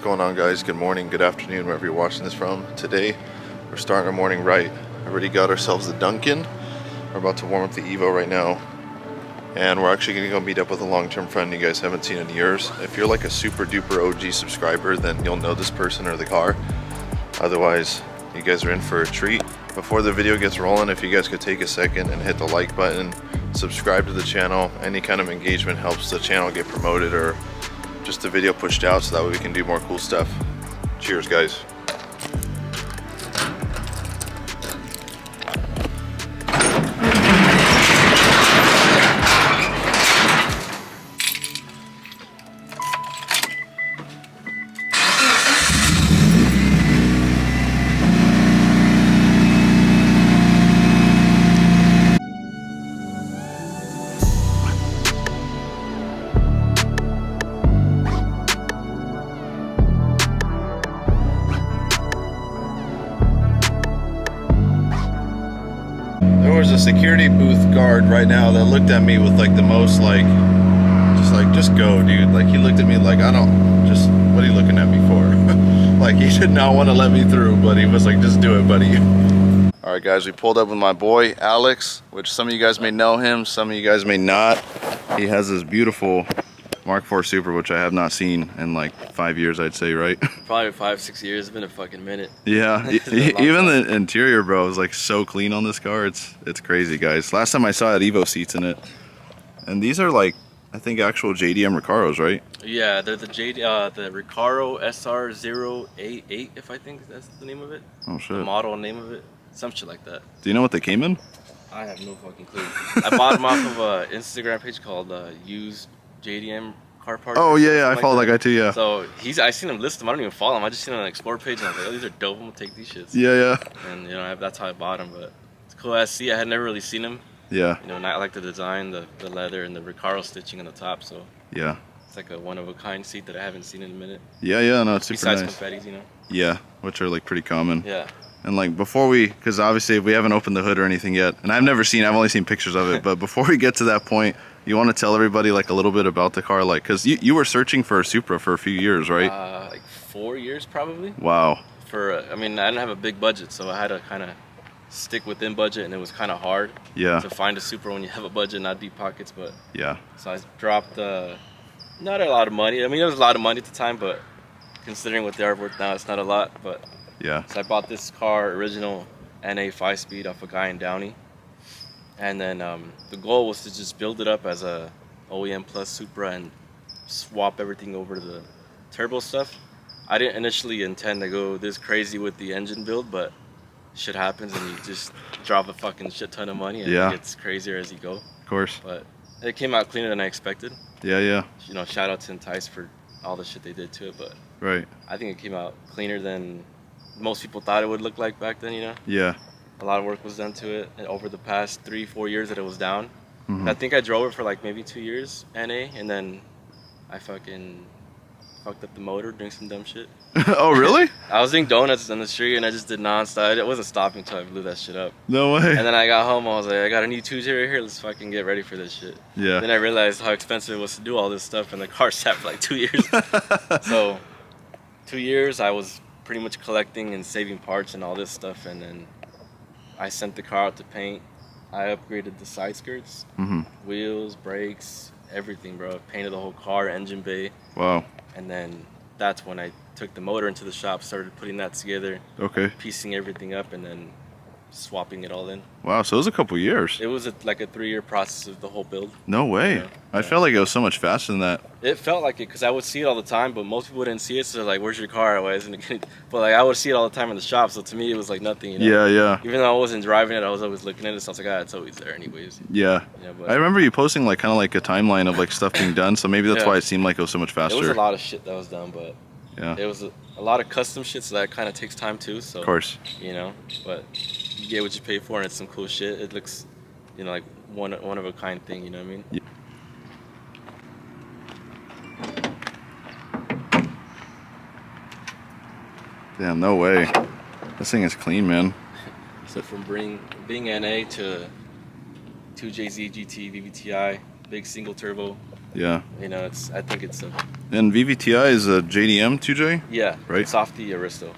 going on, guys? Good morning, good afternoon, wherever you're watching this from. Today we're starting our morning right. Already got ourselves the Dunkin'. We're about to warm up the Evo right now, and we're actually gonna go meet up with a long-term friend you guys haven't seen in years. If you're like a super duper OG subscriber, then you'll know this person or the car. Otherwise, you guys are in for a treat. Before the video gets rolling, if you guys could take a second and hit the like button, subscribe to the channel. Any kind of engagement helps the channel get promoted or just the video pushed out, so that way we can do more cool stuff. Cheers, guys. There was a security booth guard right now that looked at me with like the most just go, dude. Like, he looked at me like, what are you looking at me for? Like, he did not want to let me through, but he was like, just do it, buddy. All right, guys, we pulled up with my boy Alex, which some of you guys may know him, some of you guys may not. He has this beautiful Mark IV Supra, which I have not seen in like 5 years, I'd say, right? Probably 5-6 years. It's been a fucking minute. Yeah, even the interior, bro, is like so clean on this car. It's crazy, guys. Last time I saw it, Evo seats in it, and these are like, I think, actual JDM Recaros, right? Yeah, they're the the Recaro SR088, if I think that's the name of it. Oh shit. The model name of it, some shit like that. Do you know what they came in? I have no fucking clue. I bought them off of an Instagram page called Used JDM Car Parts. Oh yeah, I follow that guy too. Yeah. So I seen him list them. I don't even follow him. I just seen him on the Explore page, and I was like, oh, these are dope. I'm gonna take these shits. Yeah. And you know, that's how I bought them. But it's cool as see. I had never really seen them. Yeah. You know, and I like the design, the leather, and the Recaro stitching on the top. So yeah, it's like a one-of-a-kind seat that I haven't seen in a minute. Yeah, no, it's super Besides nice. confettis, you know. Yeah, which are like pretty common. Yeah. And like before because obviously we haven't opened the hood or anything yet, and I've only seen pictures of it. But before we get to that point, you want to tell everybody like a little bit about the car, like, because you were searching for a Supra for a few years, right? Like 4 years probably. Wow. I mean, I didn't have a big budget, so I had to kind of stick within budget, and it was kind of hard. Yeah. To find a Supra when you have a budget, not deep pockets, but. Yeah. So I dropped not a lot of money. I mean, it was a lot of money at the time, but considering what they are worth now, it's not a lot. But yeah. So I bought this car, original NA 5-speed, off a guy in Downey. And then the goal was to just build it up as a OEM plus Supra and swap everything over to the turbo stuff. I didn't initially intend to go this crazy with the engine build, but shit happens and you just drop a fucking shit ton of money and yeah. It gets crazier as you go. Of course. But it came out cleaner than I expected. Yeah. You know, shout out to Entice for all the shit they did to it, but right. I think it came out cleaner than most people thought it would look like back then, you know? Yeah. A lot of work was done to it over the past 3-4 years that it was down. Mm-hmm. I think I drove it for like maybe 2 years, NA, and then I fucking fucked up the motor doing some dumb shit. Oh, really? I was doing donuts on the street and I just did nonstop. It wasn't stopping until I blew that shit up. No way. And then I got home, I was like, I got a new 2-0 right here, let's fucking get ready for this shit. Yeah. Then I realized how expensive it was to do all this stuff, and the car sat for like 2 years. So 2 years I was pretty much collecting and saving parts and all this stuff, and then I sent the car out to paint. I upgraded the side skirts, wheels, brakes, everything, bro. Painted the whole car, engine bay. Wow. And then that's when I took the motor into the shop, started putting that together. Okay. Piecing everything up and then swapping it all in. Wow, so it was a couple years. It was like a 3-year process of the whole build. No way. Yeah. I felt like it was so much faster than that. It felt like it because I would see it all the time, but most people didn't see it, so they're like, where's your car? Why isn't it getting... But like, I would see it all the time in the shop, so to me it was like nothing, you know? Yeah. Even though I wasn't driving it, I was always looking at it, so I was like, it's always there anyways. Yeah. But I remember you posting like kind of like a timeline of like stuff being done, so maybe that's why it seemed like it was so much faster. It was a lot of shit that was done, but yeah, it was a lot of custom shit, so that kind of takes time too. So of course, you know, but you get what you pay for, and it's some cool shit. It looks, you know, like one of a kind thing. You know what I mean? Yeah. Damn, no way. This thing is clean, man. So from being NA to 2JZ GT VVTi, big single turbo. Yeah. You know, I think it's a And VVTi is a JDM 2J? Yeah, Right. Softy Aristo.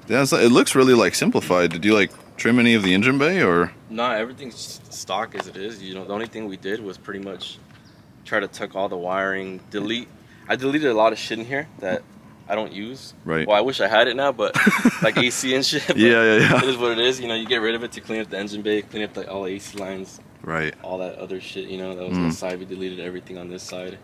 Yeah, it looks really like simplified. Did you like trim any of the engine bay or? No, everything's stock as it is. You know, the only thing we did was pretty much try to tuck all the wiring, delete. I deleted a lot of shit in here that I don't use. Right. Well, I wish I had it now, but like AC and shit. But Yeah. It is what it is. You know, you get rid of it to clean up the engine bay, clean up all the AC lines, Right. all that other shit. You know, that was on the side. We deleted everything on this side.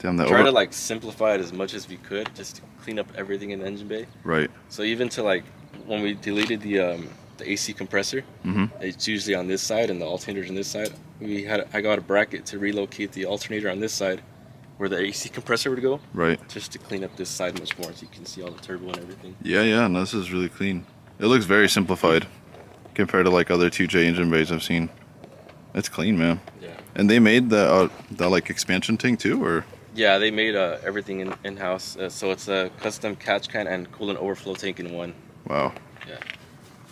Damn that. Try to like simplify it as much as we could, just to clean up everything in the engine bay. Right. So even to like when we deleted the AC compressor, it's usually on this side and the alternator's on this side. I got a bracket to relocate the alternator on this side, where the AC compressor would go. Right. Just to clean up this side much more, so you can see all the turbo and everything. Yeah. No, this is really clean. It looks very simplified compared to like other 2J engine bays I've seen. It's clean, man. Yeah. And they made the like expansion tank too, or? Yeah, they made everything in house. So it's a custom catch can and coolant overflow tank in one. Wow. Yeah.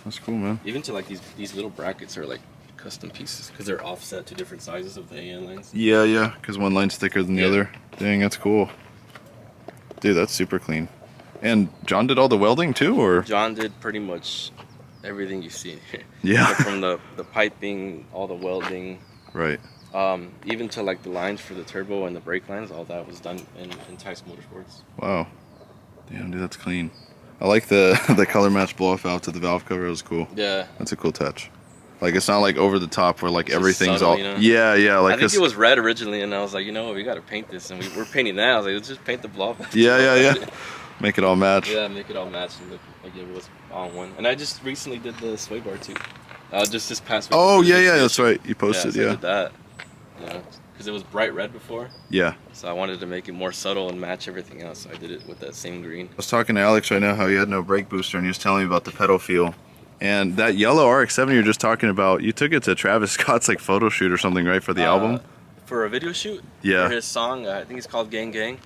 That's cool, man. Even to like these little brackets are like custom pieces because they're offset to different sizes of the AN lines. Yeah. Because one line's thicker than the other. Dang, that's cool. Dude, that's super clean. And John did all the welding too, or? John did pretty much everything you see in here. Yeah. So from the piping, all the welding. Right. Even to like the lines for the turbo and the brake lines, all that was done in Tice Motorsports. Wow. Damn, dude, that's clean. I like the color match blow off valve to the valve cover. It was cool. Yeah. That's a cool touch. Like, it's not like over the top where like It's just everything's subtle, all. you know? Yeah. Like I think it was red originally, and I was like, you know what, we got to paint this, and we're painting that. I was like, let's just paint the blow off. Yeah. Make it all match. Yeah, make it all match and look like it was on one. And I just recently did the sway bar too. Just this past week. Oh yeah, that's right. You posted, so I did that. Yeah, because it was bright red before. Yeah. So I wanted to make it more subtle and match everything else. So I did it with that same green. I was talking to Alex right now how he had no brake booster, and he was telling me about the pedal feel. And that yellow RX-7 you're just talking about, you took it to Travis Scott's like photo shoot or something, right, for the album? For a video shoot. Yeah. For his song, I think it's called Gang Gang.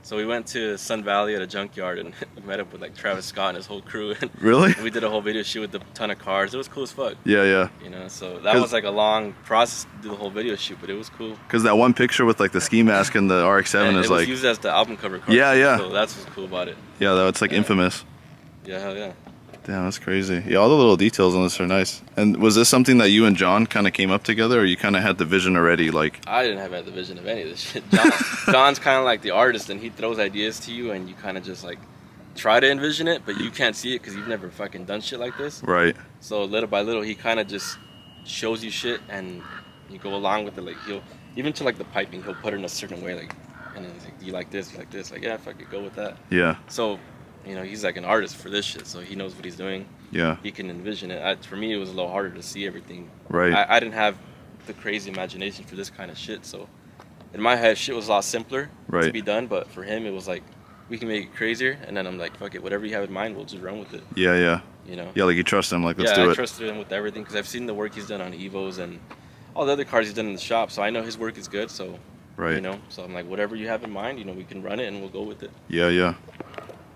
So we went to Sun Valley at a junkyard and met up with like Travis Scott and his whole crew. Really? We did a whole video shoot with a ton of cars. It was cool as fuck. Yeah. You know, so that was like a long process to do the whole video shoot, but it was cool. Because that one picture with like the ski mask and the RX-7 is it was like used as the album cover car. Yeah. So that's what's cool about it. Yeah, that's like infamous. Yeah, hell yeah. Damn, that's crazy. Yeah, all the little details on this are nice. And was this something that you and John kind of came up together, or you kind of had the vision already? Like, I didn't have the vision of any of this shit. John's kind of like the artist, and he throws ideas to you, and you kind of just like try to envision it, but you can't see it because you've never fucking done shit like this. Right. So little by little, he kind of just shows you shit, and you go along with it. Like he'll even to like the piping, he'll put it in a certain way, like, and then he's like, "Do you like this? You like this?" Like, yeah, fuck it, go with that. Yeah. So, you know, he's like an artist for this shit, so he knows what he's doing. Yeah. He can envision it. For me, it was a little harder to see everything. Right. I didn't have the crazy imagination for this kind of shit, so in my head, shit was a lot simpler to be done, but for him, it was like, we can make it crazier, and then I'm like, fuck it, whatever you have in mind, we'll just run with it. Yeah. You know? Yeah, like you trust him, like, let's do it. Yeah, I trusted him with everything, because I've seen the work he's done on Evos and all the other cars he's done in the shop, so I know his work is good, so, you know, so I'm like, whatever you have in mind, you know, we can run it, and we'll go with it. Yeah.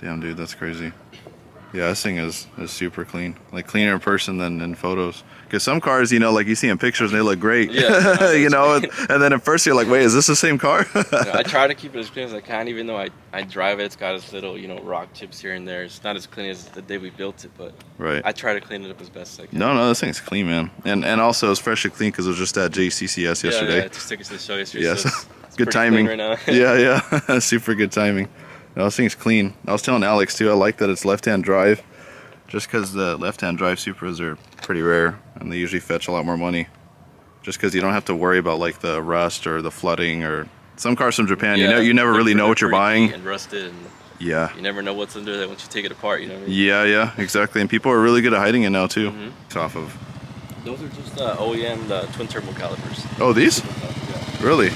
Damn, dude, that's crazy. Yeah, this thing is super clean. Like, cleaner in person than in photos. Because some cars, you know, like you see in pictures and they look great. Yeah. You know, and then at first you're like, wait, is this the same car? I try to keep it as clean as I can, even though I drive it. It's got its little, you know, rock chips here and there. It's not as clean as the day we built it, but I try to clean it up as best as I can. No, this thing's clean, man. And also it's freshly clean because it was just at JCCS yesterday. Yeah, just took it to the show yesterday. Yes. So it's good timing. right now. Yeah. Super good timing. No, this thing's clean. I was telling Alex too, I like that it's left-hand drive. Just because the left-hand drive Supras are pretty rare and they usually fetch a lot more money. Just because you don't have to worry about like the rust or the flooding or some cars from Japan. You never really know what you're buying. And rusted. And yeah. You never know what's under there once you take it apart. You know what I mean? Yeah, exactly. And people are really good at hiding it now too. It's off of. Those are just OEM twin turbo calipers. Oh, these? Yeah. Really?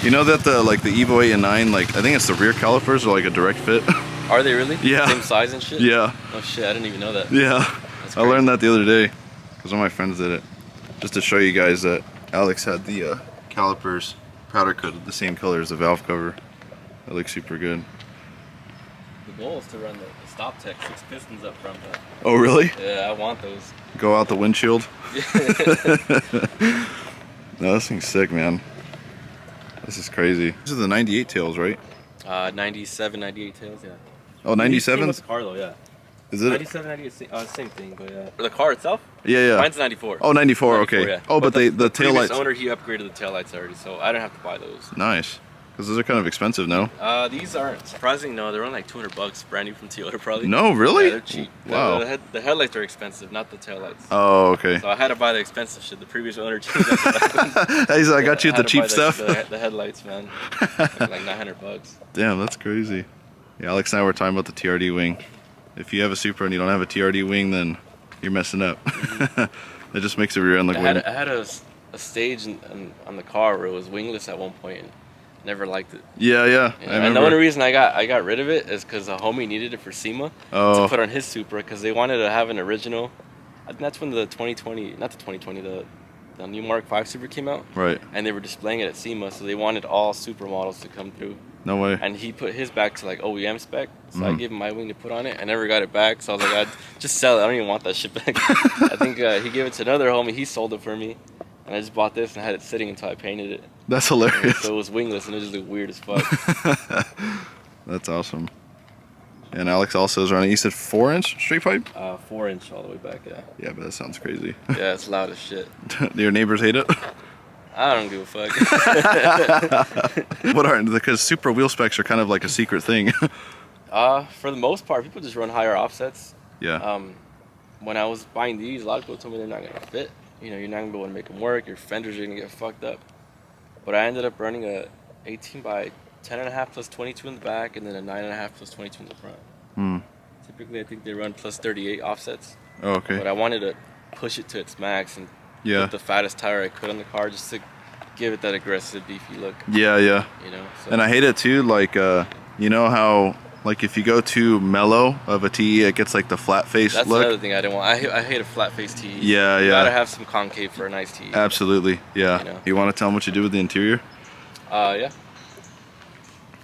You know that the Evo 8 and 9, like I think it's the rear calipers are like a direct fit. Are they really? Yeah. Same size and shit? Yeah. Oh shit, I didn't even know that. Yeah. I learned that the other day because one of my friends did it. Just to show you guys that Alex had the calipers powder coated the same color as the valve cover. That looks super good. The goal is to run the Stop Tech 6 pistons up front. Oh really? Yeah, I want those. Go out the windshield? No, this thing's sick, man. This is crazy. These are the 98 tails, right? 97, 98 tails, yeah. Oh, Same 97? with the car though, yeah. Is it? 97, 98, same thing, but yeah. The car itself? Yeah, yeah. Mine's 94. Oh, 94, okay. Yeah. Oh, but the tail previous lights. owner, he upgraded the tail lights already, so I didn't have to buy those. Nice. Because those are kind of expensive, no? These aren't surprising. No, they're only like $200, brand new from Toyota, probably. No, really? Yeah, they're cheap. Wow. The headlights are expensive, not the tail lights. Oh, okay. So I had to buy the expensive shit. The previous owner changed that. He's like, I got you the cheap stuff. The headlights, man. Like $900. Damn, that's crazy. Yeah, Alex and I were talking about the TRD wing. If you have a Supra and you don't have a TRD wing, then you're messing up. It just makes the rear end look weird. I had a stage on the car where it was wingless at one point. And never liked it. Yeah, yeah. And the only reason I got rid of it is because a homie needed it for SEMA to put on his Supra because they wanted to have an original. I think that's when the 2020, not the 2020, the new Mark V Supra came out. Right. And they were displaying it at SEMA, so they wanted all Supra models to come through. No way. And he put his back to like OEM spec, so I gave him my wing to put on it. I never got it back, so I was like, I'd just sell it. I don't even want that shit back. I think he gave it to another homie. He sold it for me, and I just bought this and had it sitting until I painted it. That's hilarious. So it was wingless, and it just looked weird as fuck. That's awesome. And Alex also is running, you said 4-inch straight pipe? 4-inch all the way back, yeah. Yeah, but that sounds crazy. Yeah, it's loud as shit. Do your neighbors hate it? I don't give a fuck. What are, because Supra wheel specs are kind of like a secret thing. For the most part, people just run higher offsets. Yeah. When I was buying these, a lot of people told me they're not gonna fit. You know, you're not gonna be able to make them work. Your fenders are gonna get fucked up. But I ended up running a 18 by 10.5 plus 22 in the back, and then a 9.5 plus 22 in the front. Typically, I think they run plus 38 offsets. Oh, okay. But I wanted to push it to its max and put the fattest tire I could on the car just to give it that aggressive, beefy look. Yeah, yeah. You know. So. And I hate it too. Like, you know how, like, if you go too mellow of a TE, it gets like the flat face That's look. another thing I didn't want. I hate a flat face TE. Yeah, you yeah. gotta have some concave for a nice TE. Absolutely. Yeah. You know? You want to tell them what you do with the interior? Yeah.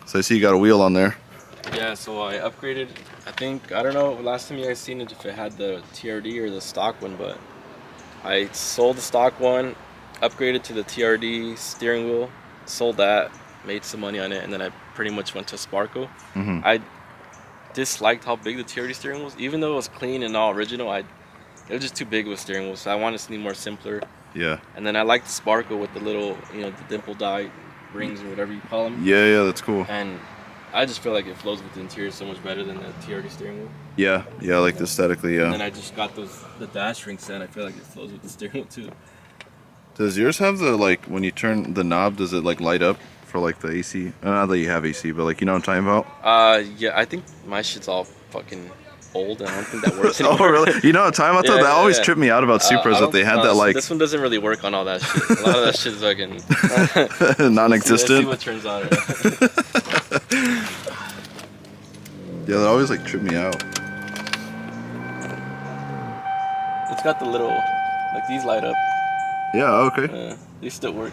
So I see you got a wheel on there. Yeah, so I upgraded. I think, I don't know, last time you guys seen it, if it had the TRD or the stock one, but I sold the stock one, upgraded to the TRD steering wheel, sold that, made some money on it, and then I pretty much went to Sparco. I disliked how big the TRD steering was, even though it was clean and all original. It was just too big of a steering wheel, so I wanted something more simpler. Yeah. And then I liked the Sparco with the little, you know, the dimple dye rings or whatever you call them. Yeah, yeah, that's cool. And I just feel like it flows with the interior so much better than the TRD steering wheel. Yeah, yeah, like aesthetically, yeah. And then I just got the dash ring set. I feel like it flows with the steering wheel too. Does yours have the, like, when you turn the knob, does it like light up for like the AC? Not that you have AC, but like, you know what I'm talking about? Yeah, I think my shit's all fucking old and I don't think that works anymore. Oh, really? You know what I'm talking about? That always tripped me out about Supras, that they had that like... This one doesn't really work on all that shit. A lot of that shit's fucking... non-existent? Let's see what turns on. Yeah, that always like tripped me out. It's got the little... Like these light up. Yeah, okay. These still work.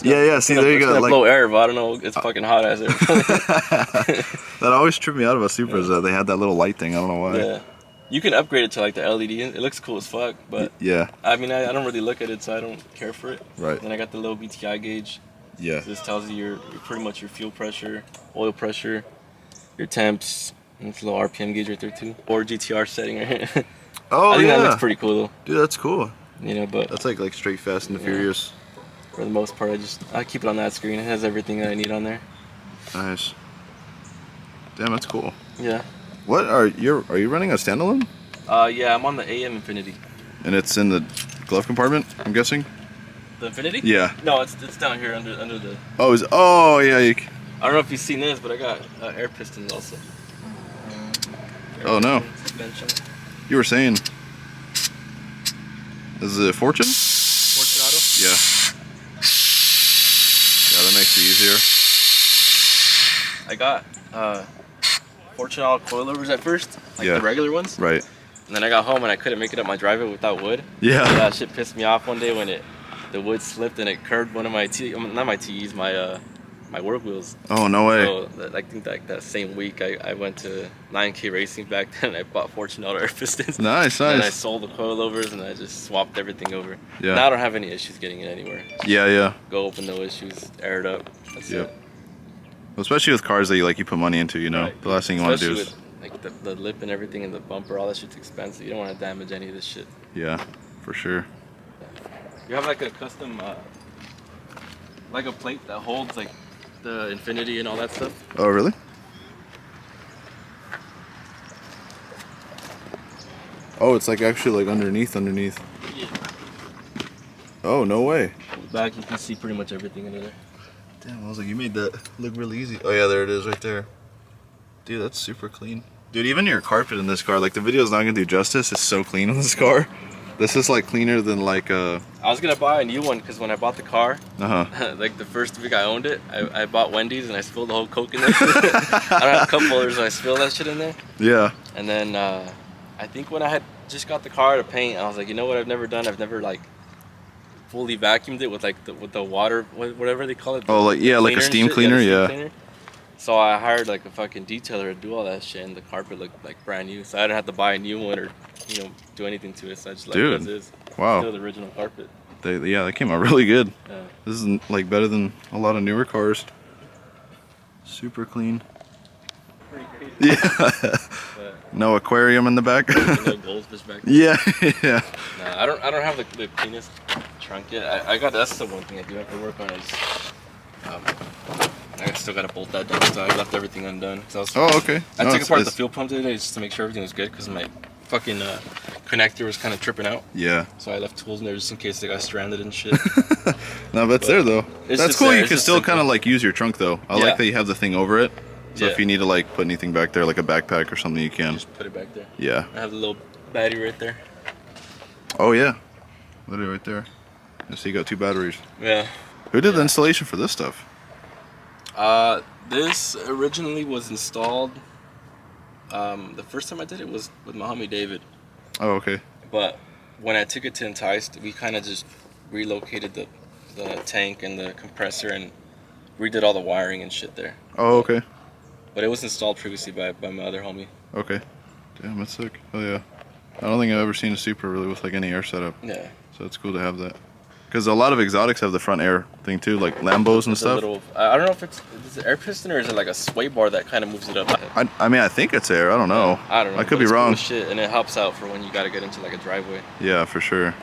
Yeah, yeah, see, there you go. It's Like, blow air, but I don't know. It's fucking hot as there. that always tripped me out about Supras, that they had that little light thing. I don't know why. Yeah. You can upgrade it to like the LED. It looks cool as fuck, but yeah. I mean, I don't really look at it, so I don't care for it. Right. Then I got the little BTI gauge. Yeah. So this tells you your pretty much your fuel pressure, oil pressure, your temps. And it's a little RPM gauge right there too. Or GTR setting right here. Oh, I think yeah. that looks pretty cool though. Dude, that's cool. You know, but That's like straight Fast and the Furious. for the most part, I keep it on that screen. It has everything that I need on there. Nice. Damn, that's cool. Yeah. What are you running a standalone? Yeah, I'm on the AM Infinity. And it's in the glove compartment, I'm guessing? The Infinity? Yeah. No, it's down here under the. Oh yeah. I don't know if you've seen this, but I got air pistons also. Oh no. Suspension. You were saying. Is it Fortune? Fortunato? Yeah. Yeah, that makes it easier. I got Fortunato coilovers at first, like the regular ones. Right. And then I got home and I couldn't make it up my driveway without wood. Yeah. That shit pissed me off one day when the wood slipped and it curved one of my not my TEs, my work wheels. Oh, no way. So I think that same week I went to 9K Racing back then and I bought Fortunato air pistons. Nice, And nice. I sold the coilovers and I just swapped everything over. Yeah. Now I don't have any issues getting it anywhere. Yeah, yeah. Go open, no issues, air it up. That's it. especially with cars that you put money into, you know. Right. The last thing you want to do is Especially with, like the lip and everything and the bumper, all that shit's expensive. You don't want to damage any of this shit. yeah, for sure. You have like a custom, like a plate that holds like the infinity and all that stuff. Oh, really? Oh, it's like actually like underneath. Yeah. Oh, no way. Back you can see pretty much everything in there. Damn, I was like, you made that look really easy. Oh yeah, there it is right there. Dude, that's super clean. Dude, even your carpet in this car, like the video's not gonna do justice. It's so clean in this car. This is like cleaner than like I was gonna buy a new one because when I bought the car, like the first week I owned it, I bought Wendy's and I spilled the whole Coke in there. I don't have cup holders, so I spilled that shit in there. Yeah. And then I think when I had just got the car to paint, I was like, you know what I've never done? I've never like fully vacuumed it with like the water, whatever they call it. Oh, like yeah, like a steam cleaner, the steam cleaner. So I hired like a fucking detailer to do all that shit, and the carpet looked like brand new. So I didn't have to buy a new one or do anything to it. So I just like it as is. Wow. Still the original carpet. They came out really good. Yeah. This is like better than a lot of newer cars. Super clean. Pretty crazy. Yeah. No aquarium in the back. No goldfish back there. Yeah, yeah. Nah, I don't have the cleanest trunk yet. I got that's the one thing I do have to work on is I still gotta bolt that down. So I left everything undone. So Okay. I took apart the fuel pump today just to make sure everything was good because my fucking connector was kind of tripping out. Yeah. So I left tools in there just in case they got stranded and shit. No, but it's there though. That's cool. You can still simple. kind of like use your trunk though. I like that you have the thing over it. So Yeah. if you need to like put anything back there, like a backpack or something, you can. Just put it back there. Yeah. I have the little battery right there. Oh yeah. Literally right there. And so you got 2 batteries. Yeah. Who did the installation for this stuff? This originally was installed. The first time I did it was with my homie David. Oh, okay. But when I took it to Enticed, we kind of just relocated the tank and the compressor and redid all the wiring and shit there. Oh, okay. But it was installed previously by my other homie. Okay. Damn, that's sick. Oh yeah. I don't think I've ever seen a Supra really with like any air setup. Yeah. So it's cool to have that. Because a lot of exotics have the front air thing too, like Lambos and stuff. I don't know if it's an air piston or is it like a sway bar that kind of moves it up. I mean, I think it's air. I don't know. I don't know. I could be it's wrong. Cool as shit, and it helps out for when you got to get into like a driveway. Yeah, for sure.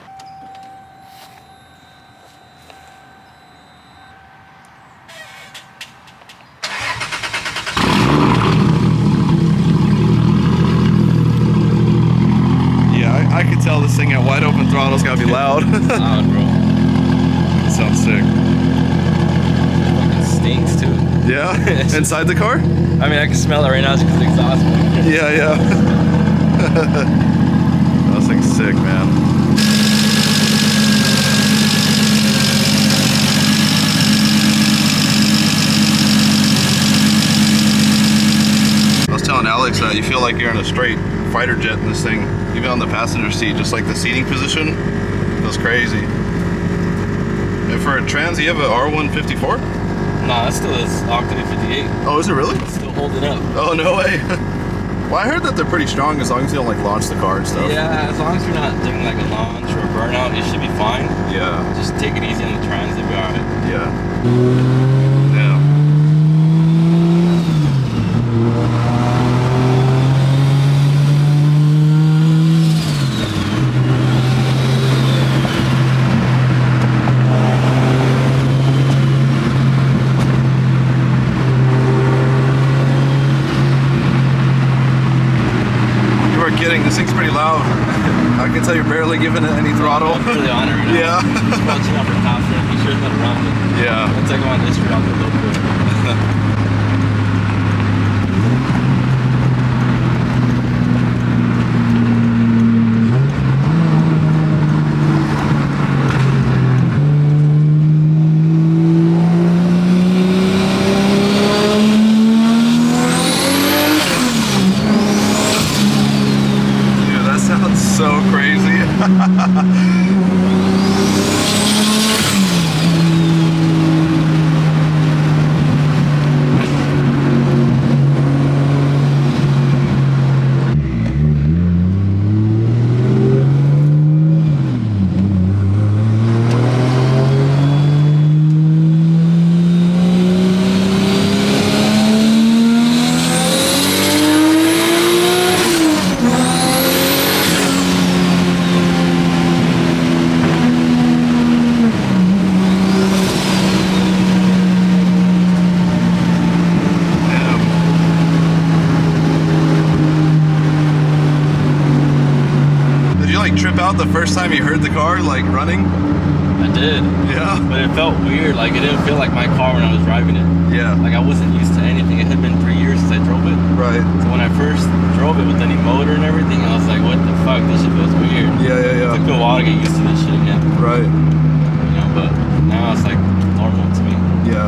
Yeah, I could tell this thing at wide open throttle's gotta be loud. Loud, bro. It sounds sick. It fucking stinks too. Yeah? Inside the car? I mean, I can smell it right now just because the exhaust. Yeah, yeah. That thing's sick, man. I was telling Alex that you feel like you're in a straight fighter jet in this thing, even on the passenger seat, just like the seating position feels crazy. And for a trans, you have an R154? Nah, that still is Octane 58. Oh, is it really? It's still holding up. Oh, no way. Well, I heard that they're pretty strong as long as you don't like launch the car and stuff. Yeah, as long as you're not doing like a launch or a burnout, it should be fine. Yeah. Just take it easy on the trans, it'll be alright. Yeah. Yeah. This thing's pretty loud. I can tell you're barely giving it any throttle. I'm really on it right now. Yeah. Just watching out for top there. Be sure to let it around it. Yeah. Once I go on this route, I'll go a little bit. So crazy. out the first time you heard the car like running? I did. Yeah. But it felt weird. Like it didn't feel like my car when I was driving it. Yeah. Like I wasn't used to anything. It had been 3 years since I drove it. Right. So when I first drove it with any motor and everything, I was like, what the fuck? This shit feels weird. Yeah. It took me a while to get used to this shit again. Right. You know, but now it's like normal to me. Yeah.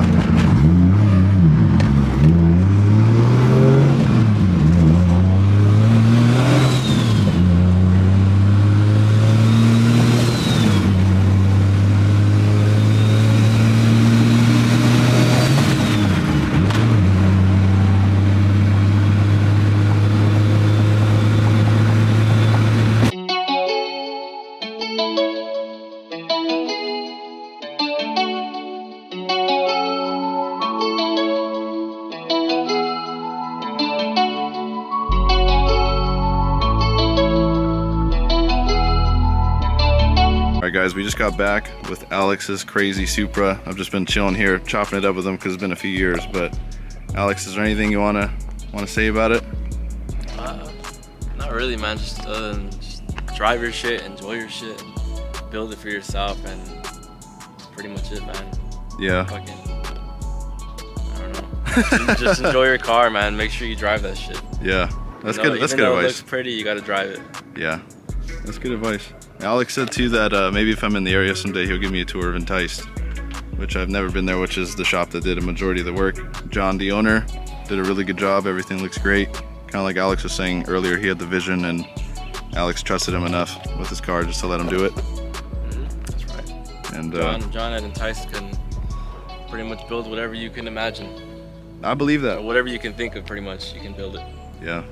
Alright guys, we just got back with Alex's crazy Supra. I've just been chilling here, chopping it up with him because it's been a few years. But Alex, is there anything you wanna say about it? Not really, man. Just other than just drive your shit, enjoy your shit, build it for yourself, and that's pretty much it, man. Yeah. Fucking, I don't know. Just enjoy your car, man. Make sure you drive that shit. Yeah, that's You know, good. That's even good though advice. It looks pretty, you gotta drive it. Yeah, that's good advice. Alex said too that maybe if I'm in the area someday, he'll give me a tour of Enticed, which I've never been there, which is the shop that did a majority of the work. John, the owner, did a really good job. Everything looks great. Kind of like Alex was saying earlier, he had the vision and Alex trusted him enough with his car just to let him do it. That's right. And John at Enticed can pretty much build whatever you can imagine. I believe that. Or whatever you can think of, pretty much, you can build it. Yeah.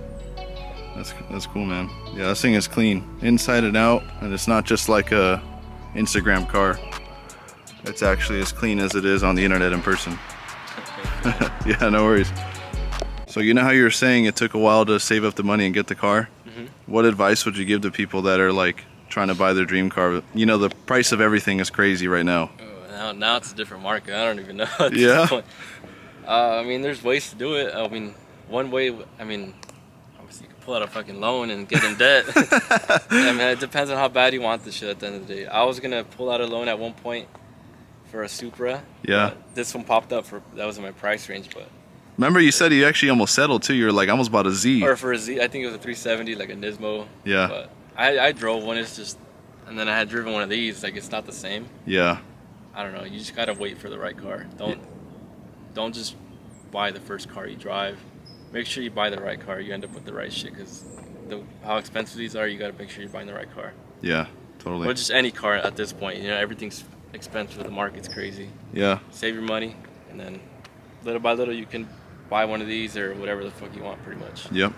That's cool, man. Yeah, this thing is clean inside and out, and it's not just like a Instagram car. It's actually as clean as it is on the internet in person. Yeah, no worries. So you know how you were saying it took a while to save up the money and get the car? What advice would you give to people that are like trying to buy their dream car? You know, the price of everything is crazy right now. Now it's a different market. I don't even know. At this Yeah. point. I mean, there's ways to do it. I mean, one way. I mean, obviously you can pull out a fucking loan and get in debt. I mean, it depends on how bad you want the shit. At the end of the day, I was gonna pull out a loan at one point for a Supra. Yeah. This one popped up that was in my price range, but. Remember you said you actually almost settled too. You were like, I almost bought a Z. Or for a Z, I think it was a 370, like a Nismo. Yeah. But I drove one. It's just, and then I had driven one of these. Like it's not the same. Yeah. I don't know. You just gotta wait for the right car. Don't just buy the first car you drive. Make sure you buy the right car. You end up with the right shit because how expensive these are. You gotta make sure you're buying the right car. Yeah, totally. Or just any car at this point. You know, everything's expensive. The market's crazy. Yeah. Save your money, and then little by little you can buy one of these or whatever the fuck you want, pretty much. Yep.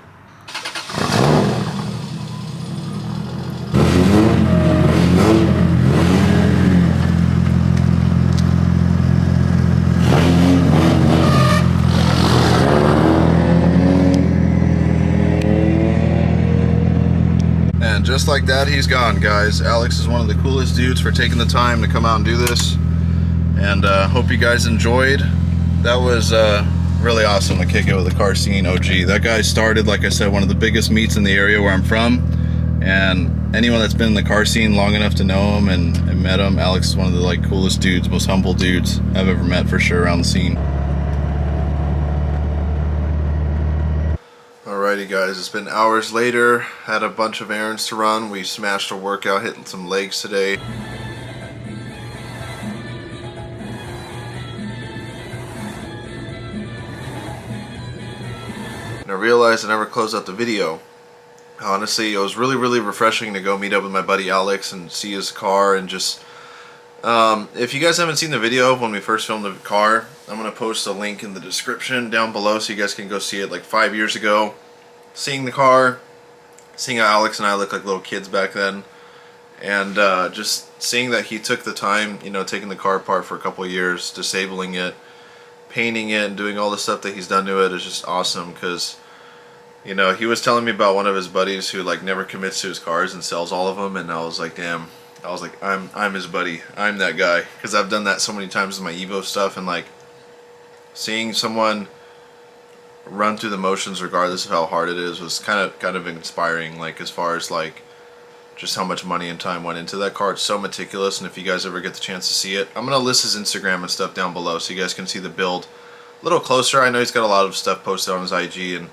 And just like that, he's gone, guys. Alex is one of the coolest dudes for taking the time to come out and do this. And hope you guys enjoyed. That was really awesome to kick it with a car scene OG. That guy started, like I said, one of the biggest meets in the area where I'm from. And anyone that's been in the car scene long enough to know him and met him, Alex is one of the like coolest dudes, most humble dudes I've ever met for sure around the scene. Alrighty guys, it's been hours later, had a bunch of errands to run. We smashed a workout, hitting some legs today. And I realized I never closed out the video. Honestly, it was really refreshing to go meet up with my buddy Alex and see his car and just... if you guys haven't seen the video of when we first filmed the car, I'm going to post a link in the description down below so you guys can go see it like 5 years ago. Seeing the car, seeing how Alex and I looked like little kids back then, and just seeing that he took the time, you know, taking the car apart for a couple of years, disabling it, painting it, and doing all the stuff that he's done to it is just awesome. Because, you know, he was telling me about one of his buddies who like never commits to his cars and sells all of them, and I was like, damn. I was like, I'm his buddy. I'm that guy, because I've done that so many times with my Evo stuff, and like seeing someone run through the motions regardless of how hard it is was kind of inspiring. Like as far as like just how much money and time went into that car. It's so meticulous, and if you guys ever get the chance to see it, I'm going to list his Instagram and stuff down below so you guys can see the build a little closer. I know he's got a lot of stuff posted on his IG, and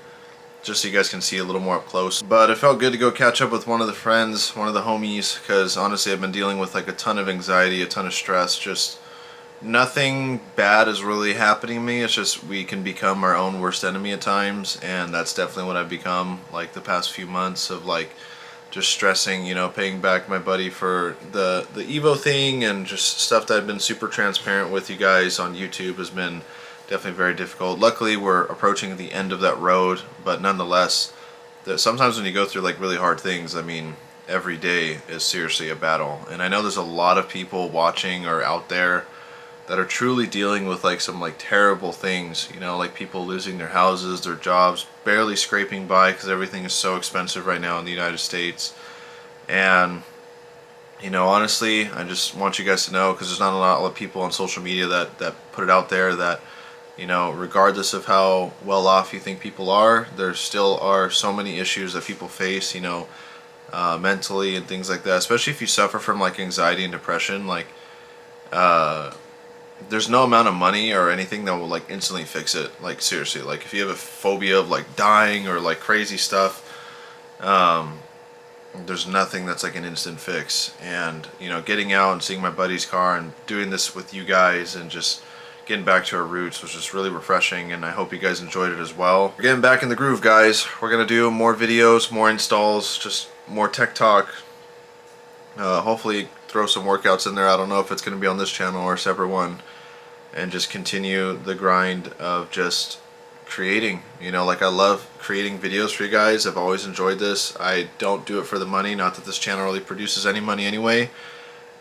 just so you guys can see a little more up close. But it felt good to go catch up with one of the friends, one of the homies, because honestly I've been dealing with like a ton of anxiety, a ton of stress. Just nothing bad is really happening to me. It's just we can become our own worst enemy at times, and that's definitely what I've become like the past few months of like just stressing, you know, paying back my buddy for the Evo thing, and just stuff that I've been super transparent with you guys on YouTube has been definitely very difficult. Luckily we're approaching the end of that road, but nonetheless, sometimes when you go through like really hard things, I mean, every day is seriously a battle. And I know there's a lot of people watching or out there that are truly dealing with like some like terrible things, you know, like people losing their houses, their jobs, barely scraping by because everything is so expensive right now in the United States. And you know, honestly, I just want you guys to know, because there's not a lot of people on social media that put it out there, that you know, regardless of how well off you think people are, there still are so many issues that people face, you know, mentally and things like that. Especially if you suffer from like anxiety and depression, like there's no amount of money or anything that will like instantly fix it. Like seriously, like if you have a phobia of like dying or like crazy stuff, there's nothing that's like an instant fix. And you know, getting out and seeing my buddy's car and doing this with you guys and just getting back to our roots was just really refreshing, and I hope you guys enjoyed it as well. We're getting back in the groove, guys. We're gonna do more videos, more installs, just more tech talk. Hopefully throw some workouts in there. I don't know if it's gonna be on this channel or a separate one, and just continue the grind of just creating. You know, like I love creating videos for you guys. I've always enjoyed this. I don't do it for the money, not that this channel really produces any money anyway.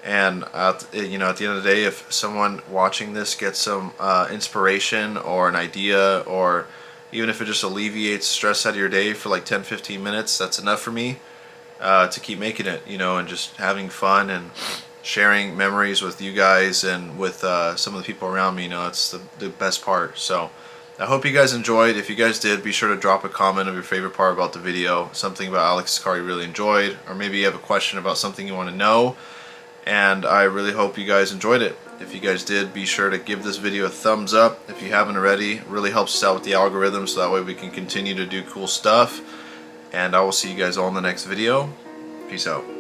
And you know, at the end of the day, if someone watching this gets some inspiration or an idea, or even if it just alleviates stress out of your day for like 10-15 minutes, that's enough for me to keep making it, you know, and just having fun and sharing memories with you guys and with some of the people around me. You know, it's the best part. So I hope you guys enjoyed. If you guys did, be sure to drop a comment of your favorite part about the video, something about Alex's car you really enjoyed, or maybe you have a question about something you want to know. And I really hope you guys enjoyed it. If you guys did, be sure to give this video a thumbs up if you haven't already. It really helps us out with the algorithm, so that way we can continue to do cool stuff. And I will see you guys all in the next video. Peace out.